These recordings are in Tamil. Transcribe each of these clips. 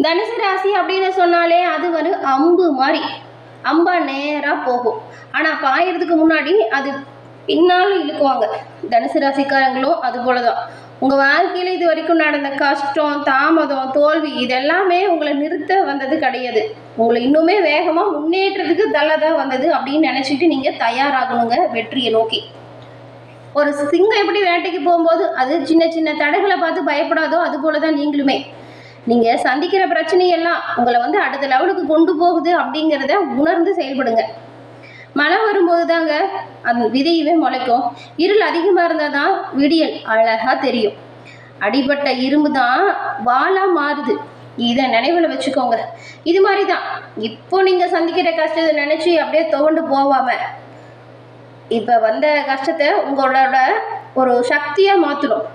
தனுசு ராசி அப்படின்னு சொன்னாலே அது ஒரு அம்பு மாதிரி அம்பா நேராக போகும். ஆனால் பாயறதுக்கு முன்னாடி அது பின்னாலும் இழுக்குவாங்க. தனுசு ராசிக்காரங்களும் அது போல தான். உங்கள் வாழ்க்கையில் இது வரைக்கும் நடந்த கஷ்டம், தாமதம், தோல்வி இதெல்லாமே உங்களை நிறுத்த வந்தது கிடையாது. உங்களை இன்னுமே வேகமாக முன்னேற்றத்துக்கு தள்ளதான் வந்தது அப்படின்னு நினச்சிட்டு நீங்கள் தயாராகணுங்க வெற்றியை நோக்கி. ஒரு சிங்கம் எப்படி வேட்டைக்கு போகும்போது அது சின்ன சின்ன தடைகளை பார்த்து பயப்படாதோ அது போல தான் நீங்களுமே. நீங்கள் சந்திக்கிற பிரச்சனையெல்லாம் உங்களை அடுத்த லெவலுக்கு கொண்டு போகுது அப்படிங்கிறத உணர்ந்து செயல்படுங்க. மழை வரும்போது தாங்க அந்த விதையவே முளைக்கும். இருள் அதிகமாக இருந்தால் தான் விடியல் அழகாக தெரியும். அடிபட்ட இரும்பு தான் வாளாக மாறுது. இதை நினைவில் வச்சுக்கோங்க. இது மாதிரி தான் இப்போ நீங்கள் சந்திக்கிற கஷ்டத்தை நினச்சி அப்படியே துவண்டு போகாமல் இப்போ வந்த கஷ்டத்தை உங்களோட ஒரு சக்தியாக மாற்றணும்.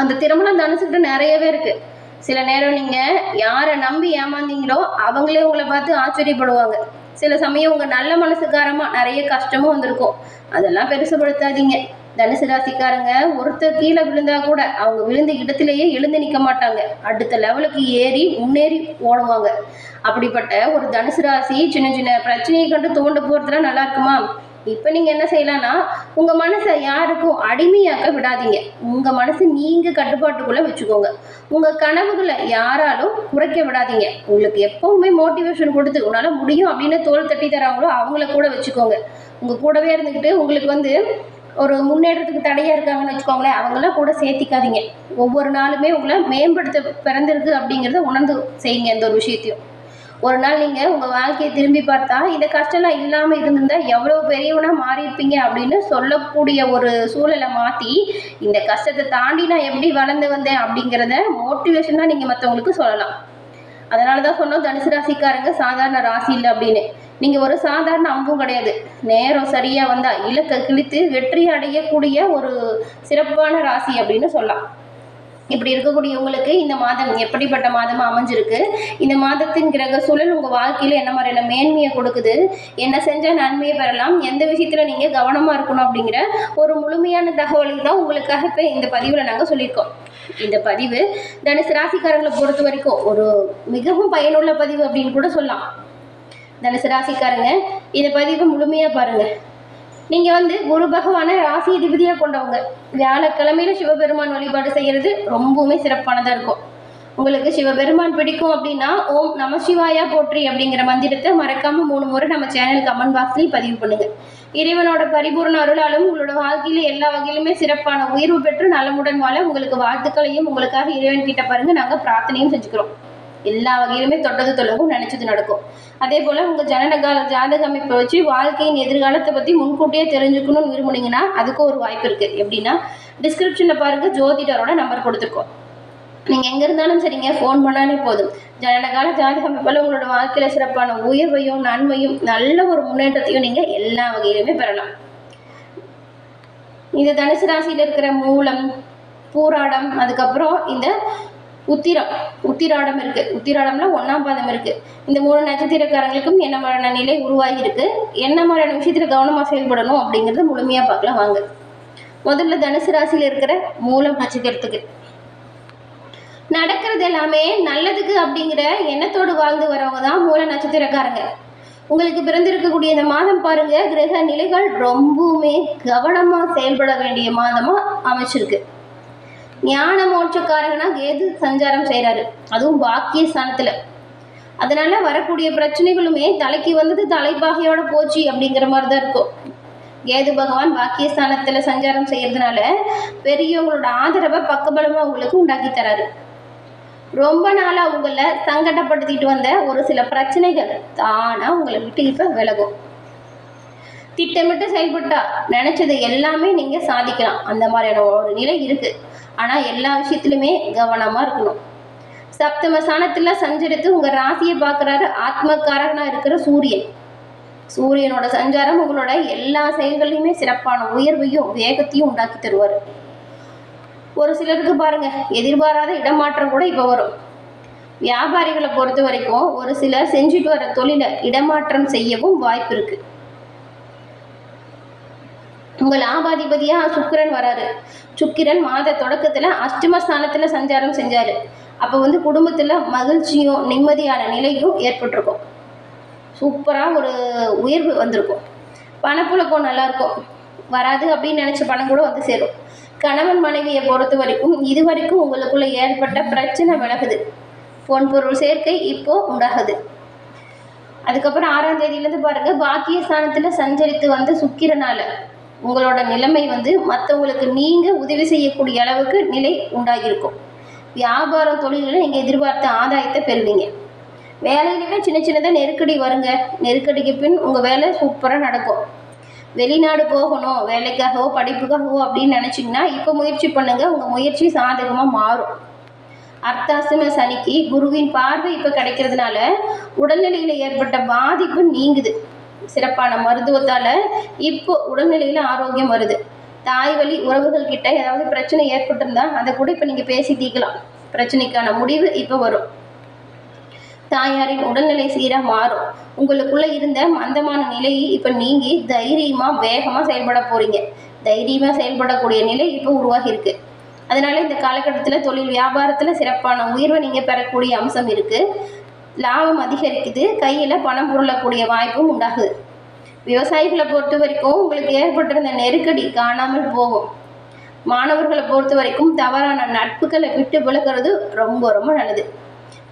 அந்த திருமணம் தனுசுக்கிட்ட நிறையவே இருக்குது. சில நேரம் நீங்கள் யாரை நம்பி ஏமாந்தீங்களோ அவங்களே உங்களை பார்த்து ஆச்சரியப்படுவாங்க. சில சமயம் உங்கள் நல்ல மனசுக்காரமாக நிறைய கஷ்டமும் வந்திருக்கும். அதெல்லாம் பெருசுப்படுத்தாதீங்க. தனுசு ராசிக்காரங்க ஒருத்தர் கீழே விழுந்தா கூட அவங்க விழுந்த இடத்துலையே எழுந்து நிற்க மாட்டாங்க. அடுத்த லெவலுக்கு ஏறி முன்னேறி ஓடுவாங்க. அப்படிப்பட்ட ஒரு தனுசு ராசி சின்ன சின்ன பிரச்சனையை கண்டு தோண்டு போகிறதுலாம் நல்லா இருக்குமா? இப்போ நீங்கள் என்ன செய்யலாம்னா, உங்கள் மனசை யாருக்கும் அடிமையாக்க விடாதீங்க. உங்கள் மனசு நீங்கள் கட்டுப்பாட்டுக்குள்ளே வச்சுக்கோங்க. உங்கள் கனவுகளை யாராலும் குறைக்க விடாதீங்க. உங்களுக்கு எப்போவுமே மோட்டிவேஷன் கொடுத்து உன்னால் முடியும் அப்படின்னு தோல் தட்டி தராங்களோ அவங்கள கூட வச்சுக்கோங்க. உங்கள் கூடவே இருந்துக்கிட்டு உங்களுக்கு ஒரு முன்னேற்றத்துக்கு தடையாக இருக்காங்கன்னு வச்சுக்கோங்களேன், அவங்களாம் கூட சேர்த்திக்காதீங்க. ஒவ்வொரு நாளுமே உங்களை மேம்படுத்த பிறந்திருக்கு அப்படிங்கிறத உணர்ந்து செய்யுங்க. எந்த ஒரு விஷயத்தையும் ஒரு நாள் நீங்கள் உங்கள் வாழ்க்கையை திரும்பி பார்த்தா இந்த கஷ்டம்லாம் இல்லாமல் இருந்திருந்தால் எவ்வளோ பெரியவனாக மாறியிருப்பீங்க அப்படின்னு சொல்லக்கூடிய ஒரு சூழலை மாற்றி இந்த கஷ்டத்தை தாண்டி நான் எப்படி வளர்ந்து வந்தேன் அப்படிங்கிறத மோட்டிவேஷனாக நீங்கள் மற்றவங்களுக்கு சொல்லலாம். அதனால தான் சொன்னோம் தனுசு ராசிக்காரங்க சாதாரண ராசி இல்லை அப்படின்னு. நீங்கள் ஒரு சாதாரண அம்பும் கிடையாது. நேரம் சரியாக வந்தால் இலக்கை கிழித்து வெற்றி அடையக்கூடிய ஒரு சிறப்பான ராசி அப்படின்னு சொல்லலாம். இப்படி இருக்கக்கூடிய உங்களுக்கு இந்த மாதம் எப்படிப்பட்ட மாதமாக அமைஞ்சிருக்கு? இந்த மாதத்தின் கிரக சூழல் உங்கள் வாழ்க்கையில் என்ன மாதிரியான மேன்மையை கொடுக்குது? என்ன செஞ்சால் நன்மையை பெறலாம்? எந்த விஷயத்தில் நீங்கள் கவனமாக இருக்கணும்? அப்படிங்கிற ஒரு முழுமையான தகவலை தான் உங்களுக்காக இப்போ இந்த பதிவில் நாங்கள் சொல்லியிருக்கோம். இந்த பதிவு தனுசு ராசிக்காரங்களை பொறுத்த வரைக்கும் ஒரு மிகவும் பயனுள்ள பதிவு அப்படின்னு கூட சொல்லலாம். தனுசு ராசிக்காரங்க இந்த பதிவை முழுமையாக பாருங்கள். நீங்கள் குரு பகவானை ராசி அதிபதியாக கொண்டவங்க. வியாழக்கிழமையில சிவபெருமான் வழிபாடு செய்கிறது ரொம்பவுமே சிறப்பானதாக இருக்கும். உங்களுக்கு சிவபெருமான் பிடிக்கும் அப்படின்னா ஓம் நம சிவாயா போற்றி அப்படிங்கிற மந்திரத்தை மறக்காமல் 3 முறை நம்ம சேனல் கமெண்ட் பாக்ஸ்லேயும் பதிவு பண்ணுங்க. இறைவனோட பரிபூர்ண அருளாலும் உங்களோட வாழ்க்கையில் எல்லா வகையிலுமே சிறப்பான உயர்வு பெற்று நலமுடன் வாழ உங்களுக்கு வாழ்த்துக்களையும் உங்களுக்காக இறைவன் கிட்ட பாருங்க நாங்கள் பிரார்த்தனையும் செஞ்சுக்கிறோம். எல்லா வகையிலுமே தொட்டது தொலவும் நினைச்சது நடக்கும். அதே போல் உங்கள் ஜனனகால ஜாதக அமைப்பை வச்சு வாழ்க்கையின் எதிர்காலத்தை பற்றி முன்கூட்டியே தெரிஞ்சுக்கணும்னு விரும்புனீங்கன்னா அதுக்கும் ஒரு வாய்ப்பு இருக்குது. எப்படின்னா டிஸ்கிரிப்ஷனில் பாருங்கள், ஜோதிடரோட நம்பர் கொடுத்துருக்கோம். நீங்கள் எங்கே இருந்தாலும் சரிங்க, ஃபோன் பண்ணாலே போதும். ஜனனகால ஜாதக அமைப்பில் உங்களோட வாழ்க்கையில் சிறப்பான உயர்வையும் நன்மையும் நல்ல ஒரு முன்னேற்றத்தையும் நீங்கள் எல்லா வகையிலுமே பெறலாம். இந்த தனுசு ராசியில் இருக்கிற மூலம், பூராடம், அதுக்கப்புறம் இந்த உத்திராடம் இருக்குது. உத்திராடம்ல 1ஆம் பாதம் இருக்குது. இந்த 3 நட்சத்திரக்காரங்களுக்கும் என்ன மாதிரியான நிலை உருவாகி இருக்கு, என்ன மாதிரியான விஷயத்தில் கவனமாக செயல்படணும் அப்படிங்கிறத முழுமையாக பார்க்கலாம் வாங்க. முதல்ல தனுசு ராசியில் இருக்கிற மூலம் நட்சத்திரத்துக்கு நடக்கிறது எல்லாமே நல்லதுக்கு அப்படிங்கிற எண்ணத்தோடு வாழ்ந்து வரவங்க தான் மூல நட்சத்திரக்காரங்க. உங்களுக்கு பிறந்திருக்கக்கூடிய இந்த மாதம் பாருங்க, கிரக நிலைகள் ரொம்பவுமே கவனமாக செயல்பட வேண்டிய மாதமாக அமைச்சிருக்கு. ஞான மோட்சக்காரங்கன்னா கேது சஞ்சாரம் செய்கிறாரு, அதுவும் பாக்கிய ஸ்தானத்தில். அதனால வரக்கூடிய பிரச்சனைகளுமே தலைக்கு வந்தது தலைப்பாகையோட போச்சு அப்படிங்கிற மாதிரி தான் இருக்கும். கேது பகவான் பாக்கியஸ்தானத்தில் சஞ்சாரம் செய்யறதுனால பெரியவங்களோட ஆதரவை பக்கபலமாக உங்களுக்கு உண்டாக்கி தராரு. ரொம்ப நாளாக உங்களை சங்கடப்படுத்திட்டு வந்த ஒரு சில பிரச்சனைகள் தானாக உங்களை விட்டு இப்போ விலகும். திட்டமிட்டு செயல்பட்டா நினச்சது எல்லாமே நீங்கள் சாதிக்கலாம். அந்த மாதிரியான ஒரு நிலை இருக்குது. ஆனால் எல்லா விஷயத்துலையுமே கவனமாக இருக்கணும். சப்தம ஸ்தானத்தில் சஞ்சரித்து உங்கள் ராசியை பார்க்குறாரு ஆத்மக்காரனாக இருக்கிற சூரியன். சூரியனோட சஞ்சாரம் உங்களோட எல்லா செயல்களையுமே சிறப்பான உயர்வையும் வேகத்தையும் உண்டாக்கி தருவார். ஒரு சிலருக்கு பாருங்க, எதிர்பாராத இடமாற்றம் கூட இப்போ வரும். வியாபாரிகளை பொறுத்த வரைக்கும் ஒரு சிலர் செஞ்சுட்டு வர தொழிலை இடமாற்றம் செய்யவும் வாய்ப்பு இருக்குது. உங்கள் லாபாதிபதியாக சுக்கிரன் வராரு. சுக்கிரன் மாத தொடக்கத்தில் அஷ்டமஸ்தானத்தில் சஞ்சாரம் செஞ்சார். அப்போ வந்து குடும்பத்தில் மகிழ்ச்சியும் நிம்மதியான நிலையும் ஏற்பட்டிருக்கும். சூப்பராக ஒரு உயர்வு வந்திருக்கும். பணப்புழக்கம் நல்லாயிருக்கும். வராது அப்படின்னு நினச்ச பணம் கூட வந்து சேரும். கணவன் மனைவியை பொறுத்த வரைக்கும் இது வரைக்கும் உங்களுக்குள்ளே ஏற்பட்ட பிரச்சனை விலகுது. பொன்பொருள் சேர்க்கை இப்போது உண்டாகுது. அதுக்கப்புறம் 6ஆம் தேதியிலேருந்து பாருங்கள், பாக்கிய ஸ்தானத்தில் சஞ்சரித்து வந்து சுக்கிரனால உங்களோட நிலைமை வந்து மற்றவங்களுக்கு நீங்கள் உதவி செய்யக்கூடிய அளவுக்கு நிலை உண்டாகியிருக்கும். வியாபாரம் தொழிலில் நீங்கள் எதிர்பார்த்த ஆதாயத்தை பெறுவீங்க. வேலையிலுமே சின்ன சின்னதாக நெருக்கடி வருங்க. நெருக்கடிக்கு பின் உங்கள் வேலை சூப்பராக நடக்கும். வெளிநாடு போகணும் வேலைக்காகவோ படிப்புக்காகவோ அப்படின்னு நினச்சிங்கன்னா இப்போ முயற்சி பண்ணுங்கள். உங்கள் முயற்சி சாதகமாக மாறும். அர்த்தாசிரம சனிக்கு குருவின் பார்வை இப்போ கிடைக்கிறதுனால உடல்நிலையில் ஏற்பட்ட பாதிப்பு நீங்குது. சிறப்பான மருத்துவத்தால் இப்போ உடல்நிலையில் ஆரோக்கியம் வருது. தாய் வழி உறவுகள் கிட்ட ஏதாவது பிரச்சனை ஏற்பட்டிருந்தா அதை கூட இப்போ நீங்கள் பேசி தீர்க்கலாம். பிரச்சனைக்கான முடிவு இப்போ வரும். தாயாரின் உடல்நிலை சீராக மாறும். உங்களுக்குள்ளே இருந்த மந்தமான நிலையை இப்போ நீங்கி தைரியமாக வேகமாக செயல்பட போகிறீங்க. தைரியமாக செயல்படக்கூடிய நிலை இப்போ உருவாகி இருக்கு. அதனால் இந்த காலகட்டத்தில் தொழில் வியாபாரத்தில் சிறப்பான உயர்வை நீங்கள் பெறக்கூடிய அம்சம் இருக்குது. லாபம் அதிகரிக்குது. கையில் பணம் புரளக்கூடிய வாய்ப்பும் உண்டாகுது. விவசாயிகளை பொறுத்த வரைக்கும் உங்களுக்கு ஏற்பட்டிருந்த நெருக்கடி காணாமல் போகும். மாணவர்களை பொறுத்த வரைக்கும் தவறான நட்புகளை விட்டு விலகிறது ரொம்ப ரொம்ப நல்லது.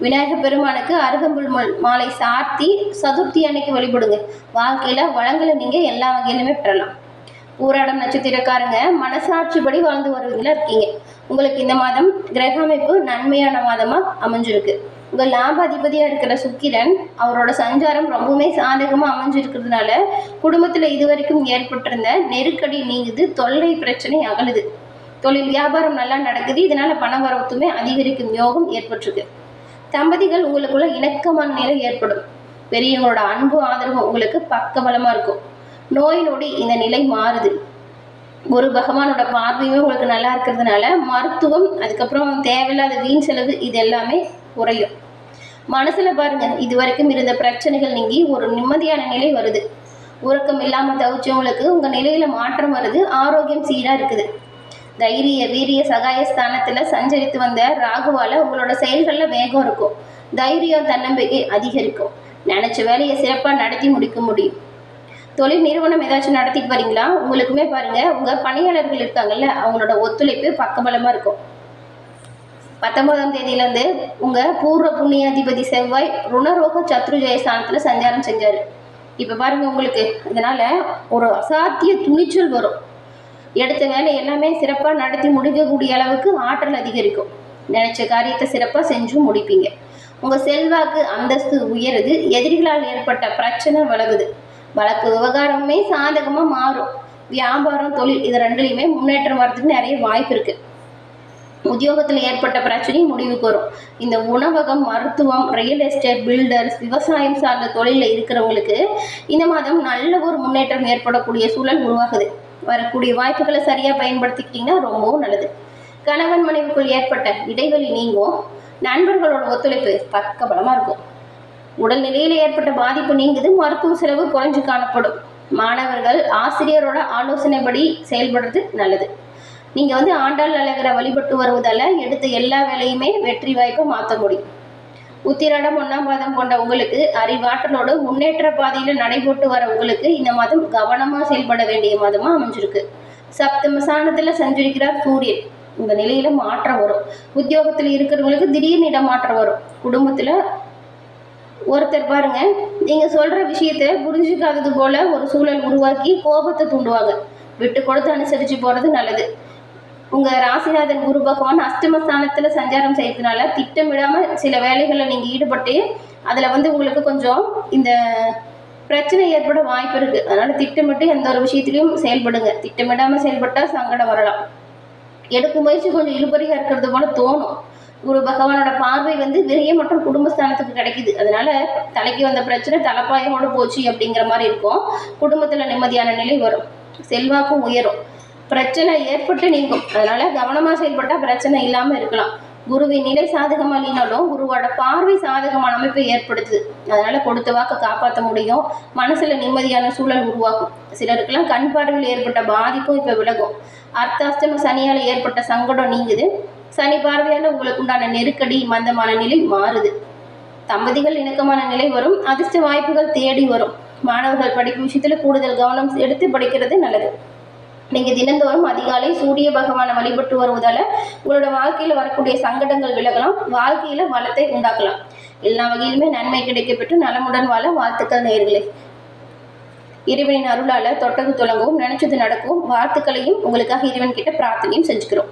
விநாயகர் பெருமானுக்கு அருகம்புல் மாலை சார்த்தி சதுர்த்தி அன்னைக்கு வழிபடுங்க. வாழ்க்கையில் வளங்களை நீங்கள் எல்லா வகையிலுமே பெறலாம். பூராடம் நட்சத்திரக்காரங்க மனசாட்சிப்படி வாழ்ந்து வருவீங்களா இருக்கீங்க. உங்களுக்கு இந்த மாதம் கிரக அமைப்பு நன்மையான மாதமாக அமைஞ்சிருக்கு. உங்கள் லாபாதிபதியாக இருக்கிற சுக்கிரன் அவரோட சஞ்சாரம் ரொம்பவுமே சாதகமாக அமைஞ்சிருக்கிறதுனால குடும்பத்தில் இது வரைக்கும் ஏற்பட்டிருந்த நெருக்கடி நீங்குது. தொல்லை பிரச்சனை அகலுது. தொழில் வியாபாரம் நல்லா நடக்குது. இதனால் பண வரத்துமே அதிகரிக்கும் யோகம் ஏற்பட்டிருக்கு. தம்பதிகள் உங்களுக்குள்ள இணக்கமான நிலை ஏற்படும். பெரியவங்களோட அன்பு ஆதரவு உங்களுக்கு பக்கபலமாக இருக்கும். நோய் நொடி இந்த நிலை மாறுது. ஒரு பகவானோட பார்வையுமே உங்களுக்கு நல்லா இருக்கிறதுனால மருத்துவம், அதுக்கப்புறம் தேவையில்லாத வீண் செலவு இது எல்லாமே குறையும். மனசில் பாருங்கள், இது வரைக்கும் இருந்த பிரச்சனைகள் நீங்கி ஒரு நிம்மதியான நிலை வருது. உறக்கம் இல்லாமல் தவிச்சவங்களுக்கு உங்கள் நிலையில் மாற்றம் வருது. ஆரோக்கியம் சீராக இருக்குது. தைரிய வீரிய சகாயஸ்தானத்தில் சஞ்சரித்து வந்த ராகுவால் உங்களோட செயல்களில் வேகம் இருக்கும். தைரியம் தன்னம்பிக்கை அதிகரிக்கும். நினச்ச வேலையை சிறப்பாக நடத்தி முடிக்க முடியும். தொழில் நிறுவனம் ஏதாச்சும் நடத்திட்டு வரீங்களா? உங்களுக்குமே பாருங்கள், உங்கள் பணியாளர்கள் இருக்காங்கல்ல, அவங்களோட ஒத்துழைப்பு பக்கபலமாக இருக்கும். 19ஆம் தேதியிலேருந்து உங்கள் பூர்வ புண்ணியாதிபதி செவ்வாய் ருணரோக சத்ருஜய ஸ்தானத்தில் சஞ்சாரம் செஞ்சார். இப்போ பாருங்கள், உங்களுக்கு இதனால் ஒரு அசாத்திய துணிச்சல் வரும். எடுத்த வேலை எல்லாமே சிறப்பாக நடத்தி முடிக்கக்கூடிய அளவுக்கு ஆற்றல் அதிகரிக்கும். நினச்ச காரியத்தை சிறப்பாக செஞ்சும் முடிப்பீங்க. உங்கள் செல்வாக்கு அந்தஸ்து உயருது. எதிரிகளால் ஏற்பட்ட பிரச்சனை விலகுது. வழக்கு விவகாரமே சாதகமாக மாறும். வியாபாரம் தொழில் இது ரெண்டுலையுமே முன்னேற்றம் வர்றதுக்கு நிறைய வாய்ப்பு இருக்குது. உத்தியோகத்தில் ஏற்பட்ட பிரச்சனையும் முடிவுக்கு வரும். இந்த உணவகம், மருத்துவம், ரியல் எஸ்டேட், பில்டர்ஸ், விவசாயம் சார்ந்த தொழிலில் இருக்கிறவங்களுக்கு இந்த மாதம் நல்ல ஒரு முன்னேற்றம் ஏற்படக்கூடிய சூழல் உருவாகுது. வரக்கூடிய வாய்ப்புகளை சரியாக பயன்படுத்திக்கிட்டிங்கன்னா ரொம்பவும் நல்லது. கணவன் மனைவிக்குள் ஏற்பட்ட இடைவெளி நீங்கும். நண்பர்களோட ஒத்துழைப்பு பக்கபலமாக இருக்கும். உடல்நிலையில் ஏற்பட்ட பாதிப்பு நீங்குது. மருத்துவ செலவு குறைஞ்சு காணப்படும். மாணவர்கள் ஆசிரியரோட ஆலோசனைப்படி செயல்படுறது நல்லது. நீங்கள் ஆண்டாள் அழகரை வழிபட்டு வருவதால் எடுத்த எல்லா வேலையுமே வெற்றி வாய்ப்பை மாற்ற முடியும். உத்திராடம் 1ஆம் பாதம் கொண்ட உங்களுக்கு அறிவாற்றலோடு முன்னேற்ற பாதையில் நடைபோட்டு வர உங்களுக்கு இந்த மாதம் கவனமாக செயல்பட வேண்டிய மாதமாக அமைஞ்சிருக்கு. சப்தம ஸ்தானத்தில் சஞ்சரிக்கிறார் சூரியன். உங்கள் நிலையில் மாற்றம் வரும். உத்தியோகத்தில் இருக்கிறவங்களுக்கு திடீர்னு இடமாற்றம் வரும். குடும்பத்தில் ஒருத்தர் பாருங்கள், நீங்கள் சொல்கிற விஷயத்தை புரிஞ்சிக்காதது போல் ஒரு சூழல் உருவாக்கி கோபத்தை தூண்டுவாங்க. விட்டு கொடுத்து அனுசரித்து போகிறது நல்லது. உங்கள் ராசிநாதன் குரு பகவான் அஷ்டமஸ்தானத்தில் சஞ்சாரம் செய்யறதுனால திட்டமிடாமல் சில வேலைகளில் நீங்கள் ஈடுபட்டு அதில் உங்களுக்கு கொஞ்சம் இந்த பிரச்சனை ஏற்பட வாய்ப்பு இருக்குது. அதனால் திட்டமிட்டு எந்த ஒரு விஷயத்துலையும் செயல்படுங்க. திட்டமிடாமல் செயல்பட்டால் சங்கடம் வரலாம். எடுக்கும் முயற்சி கொஞ்சம் இழுபறியாக இருக்கிறது போல் தோணும். குரு பகவானோட பார்வை விரியம் மற்றும் குடும்பஸ்தானத்துக்கு கிடைக்குது. அதனால தலைக்கு வந்த பிரச்சனை தலைப்பாயோடு போச்சு அப்படிங்கிற மாதிரி இருக்கும். குடும்பத்தில் நிம்மதியான நிலை வரும். செல்வாக்கும் உயரும். பிரச்சனை ஏற்பட்டு நீங்கும். அதனால கவனமாக செயல்பட்டால் பிரச்சனை இல்லாமல் இருக்கலாம். குருவின் நிலை சாதகமாக இல்லைனாலும் குருவோட பார்வை சாதகமான அமைப்பை ஏற்படுத்துது. அதனால் கொடுத்த வாக்கு காப்பாற்ற முடியும். மனசில் நிம்மதியான சூழல் உருவாகும். சிலருக்கெல்லாம் கண் பார்வையில் ஏற்பட்ட பாதிப்பும் இப்போ விலகும். அர்த்தாஷ்டம சனியால் ஏற்பட்ட சங்கடம் நீங்குது. சனி பார்வையால் உங்களுக்கு உண்டான நெருக்கடி மந்தமான நிலை மாறுது. தம்பதிகள் இணக்கமான நிலை வரும். அதிர்ஷ்ட வாய்ப்புகள் தேடி வரும். மாணவர்கள் படிப்பு விஷயத்தில் கூடுதல் கவனம் எடுத்து படிக்கிறது நல்லது. நீங்கள் தினந்தோறும் அதிகாலை சூரிய பகவானை வழிபட்டு வருவதால் உங்களோட வாழ்க்கையில் வரக்கூடிய சங்கடங்கள் விலகலாம். வாழ்க்கையில் வளத்தை உண்டாக்கலாம். எல்லா வகையிலுமே நன்மை கிடைக்கப்பெற்று நலமுடன் வாழ வாழ்த்துக்கள் நேயர்களே. இறைவனின் அருளால் தொட்டது தொடங்கவும் நினைச்சது நடக்கவும் வாழ்த்துக்களையும் உங்களுக்காக இறைவன் கிட்ட பிரார்த்தனையும் செஞ்சுக்கிறோம்.